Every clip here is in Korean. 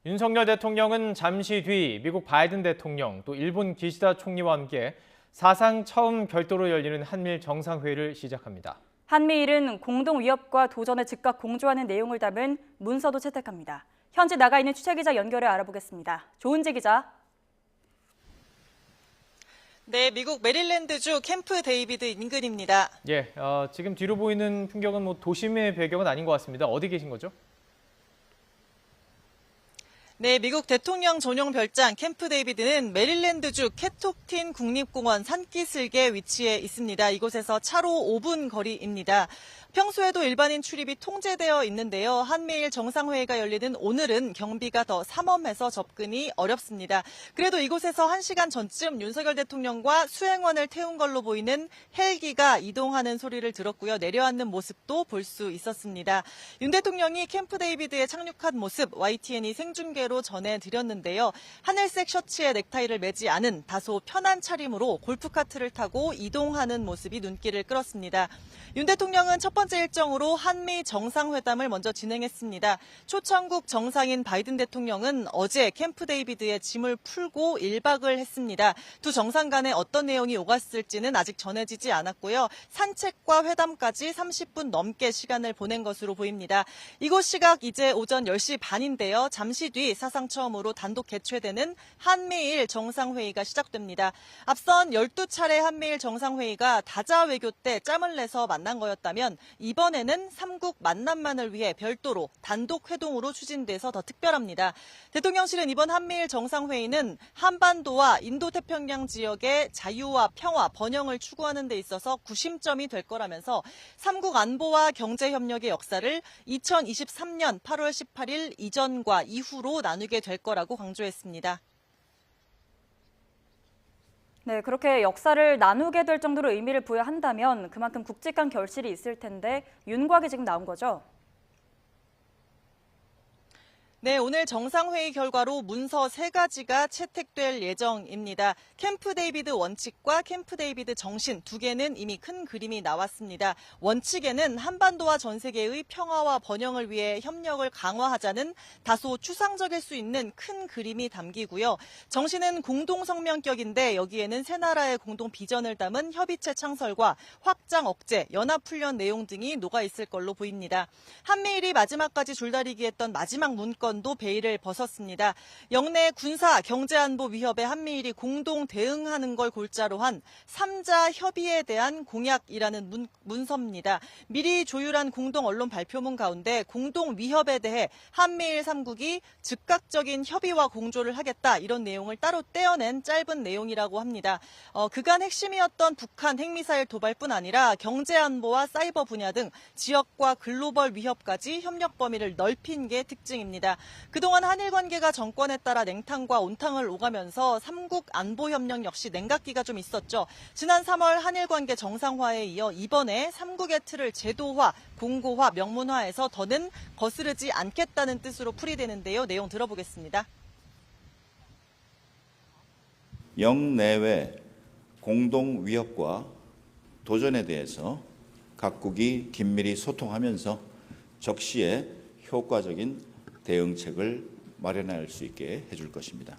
윤석열 대통령은 잠시 뒤 미국 바이든 대통령 또 일본 기시다 총리와 함께 사상 처음 별도로 열리는 한미일 정상회의를 시작합니다. 한미일은 공동 위협과 도전에 즉각 공조하는 내용을 담은 문서도 채택합니다. 현지 나가 있는 취재기자 연결해 알아보겠습니다. 조은지 기자. 네, 미국 메릴랜드주 캠프 데이비드 인근입니다. 지금 뒤로 보이는 풍경은 도심의 배경은 아닌 것 같습니다. 어디 계신 거죠? 네, 미국 대통령 전용 별장 캠프 데이비드는 메릴랜드주 캐톡틴 국립공원 산기슭에 위치해 있습니다. 이곳에서 차로 5분 거리입니다. 평소에도 일반인 출입이 통제되어 있는데요. 한미일 정상회의가 열리는 오늘은 경비가 더 삼엄해서 접근이 어렵습니다. 그래도 이곳에서 1시간 전쯤 윤석열 대통령과 수행원을 태운 걸로 보이는 헬기가 이동하는 소리를 들었고요. 내려앉는 모습도 볼 수 있었습니다. 윤 대통령이 캠프 데이비드에 착륙한 모습 YTN이 생중계로 전해드렸는데요. 하늘색 셔츠에 넥타이를 매지 않은 다소 편한 차림으로 골프카트를 타고 이동하는 모습이 눈길을 끌었습니다. 윤 대통령은 첫 번째 일정으로 한미 정상회담을 먼저 진행했습니다. 초청국 정상인 바이든 대통령은 어제 캠프 데이비드의 짐을 풀고 1박을 했습니다. 두 정상 간에 어떤 내용이 오갔을지는 아직 전해지지 않았고요. 산책과 회담까지 30분 넘게 시간을 보낸 것으로 보입니다. 이곳 시각 이제 오전 10시 반인데요. 잠시 뒤 사상 처음으로 단독 개최되는 한미일 정상회의가 시작됩니다. 앞선 12차례 한미일 정상회의가 다자 외교 때 짬을 내서 만난 거였다면 이번에는 3국 만남만을 위해 별도로 단독 회동으로 추진돼서 더 특별합니다. 대통령실은 이번 한미일 정상회의는 한반도와 인도태평양 지역의 자유와 평화, 번영을 추구하는 데 있어서 구심점이 될 거라면서 3국 안보와 경제협력의 역사를 2023년 8월 18일 이전과 이후로 나누게 될 거라고 강조했습니다. 네, 그렇게 역사를 나누게 될 정도로 의미를 부여한다면 그만큼 굵직한 결실이 있을 텐데 윤곽이 지금 나온 거죠? 네, 오늘 정상회의 결과로 문서 3가지가 채택될 예정입니다. 캠프 데이비드 원칙과 캠프 데이비드 정신 2개는 이미 큰 그림이 나왔습니다. 원칙에는 한반도와 전 세계의 평화와 번영을 위해 협력을 강화하자는 다소 추상적일 수 있는 큰 그림이 담기고요. 정신은 공동성명격인데 여기에는 세 나라의 공동 비전을 담은 협의체 창설과 확장 억제, 연합훈련 내용 등이 녹아있을 걸로 보입니다. 한미일이 마지막까지 줄다리기 했던 마지막 문건 도 베일을 벗었습니다. 영내 군사, 경제안보 위협에 한미일이 공동 대응하는 걸 골자로 한 3자 협의에 대한 공약이라는 문서입니다. 미리 조율한 공동 언론 발표문 가운데 공동 위협에 대해 한미일 3국이 즉각적인 협의와 공조를 하겠다 이런 내용을 따로 떼어낸 짧은 내용이라고 합니다. 그간 핵심이었던 북한 핵미사일 도발뿐 아니라 경제안보와 사이버 분야 등 지역과 글로벌 위협까지 협력 범위를 넓힌 게 특징입니다. 그동안 한일 관계가 정권에 따라 냉탕과 온탕을 오가면서 3국 안보 협력 역시 냉각기가 좀 있었죠. 지난 3월 한일 관계 정상화에 이어 이번에 3국의 틀을 제도화, 공고화, 명문화해서 더는 거스르지 않겠다는 뜻으로 풀이되는데요. 내용 들어보겠습니다. 영내외 공동 위협과 도전에 대해서 각국이 긴밀히 소통하면서 적시에 효과적인 대응책을 마련할 수 있게 해줄 것입니다.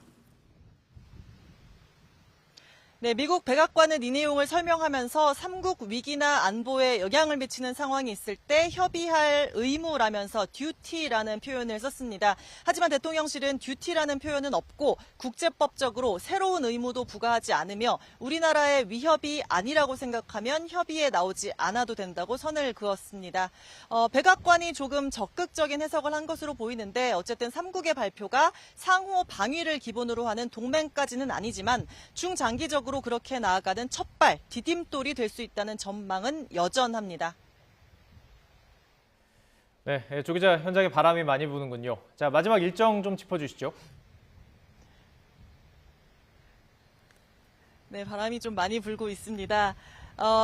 네, 미국 백악관은 이 내용을 설명하면서 3국 위기나 안보에 영향을 미치는 상황이 있을 때 협의할 의무라면서 듀티라는 표현을 썼습니다. 하지만 대통령실은 듀티라는 표현은 없고 국제법적으로 새로운 의무도 부과하지 않으며 우리나라의 위협이 아니라고 생각하면 협의에 나오지 않아도 된다고 선을 그었습니다. 백악관이 조금 적극적인 해석을 한 것으로 보이는데 어쨌든 3국의 발표가 상호 방위를 기본으로 하는 동맹까지는 아니지만 중장기적으로 그렇게 나아가는 첫발, 디딤돌이 될 수 있다는 전망은 여전합니다. 네, 조 기자, 현장에 바람이 많이 부는군요. 자, 마지막 일정 좀 짚어주시죠. 네, 바람이 좀 많이 불고 있습니다.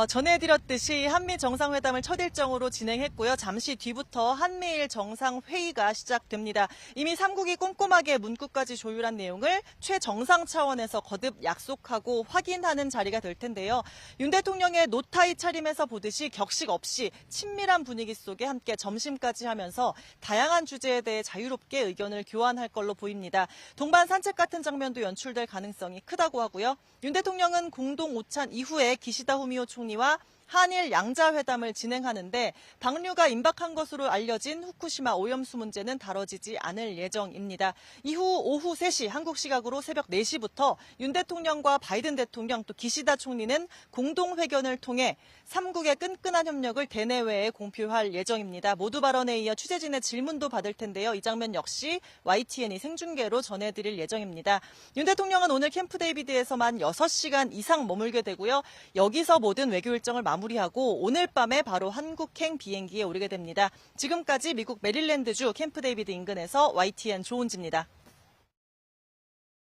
전해드렸듯이 한미 정상회담을 첫 일정으로 진행했고요. 잠시 뒤부터 한미일 정상회의가 시작됩니다. 이미 3국이 꼼꼼하게 문구까지 조율한 내용을 최정상 차원에서 거듭 약속하고 확인하는 자리가 될 텐데요. 윤 대통령의 노타이 차림에서 보듯이 격식 없이 친밀한 분위기 속에 함께 점심까지 하면서 다양한 주제에 대해 자유롭게 의견을 교환할 걸로 보입니다. 동반 산책 같은 장면도 연출될 가능성이 크다고 하고요. 윤 대통령은 공동 오찬 이후에 기시다 후미오 총리와 한일 양자회담을 진행하는데 방류가 임박한 것으로 알려진 후쿠시마 오염수 문제는 다뤄지지 않을 예정입니다. 이후 오후 3시 한국 시각으로 새벽 4시부터 윤 대통령과 바이든 대통령 또 기시다 총리는 공동회견을 통해 3국의 끈끈한 협력을 대내외에 공표할 예정입니다. 모두 발언에 이어 취재진의 질문도 받을 텐데요. 이 장면 역시 YTN이 생중계로 전해드릴 예정입니다. 윤 대통령은 오늘 캠프 데이비드에서만 6시간 이상 머물게 되고요. 여기서 모든 외교 일정을 마무리하고 오늘 밤에 바로 한국행 비행기에 오르게 됩니다. 지금까지 미국 메릴랜드주 캠프 데이비드 인근에서 YTN 조은지입니다.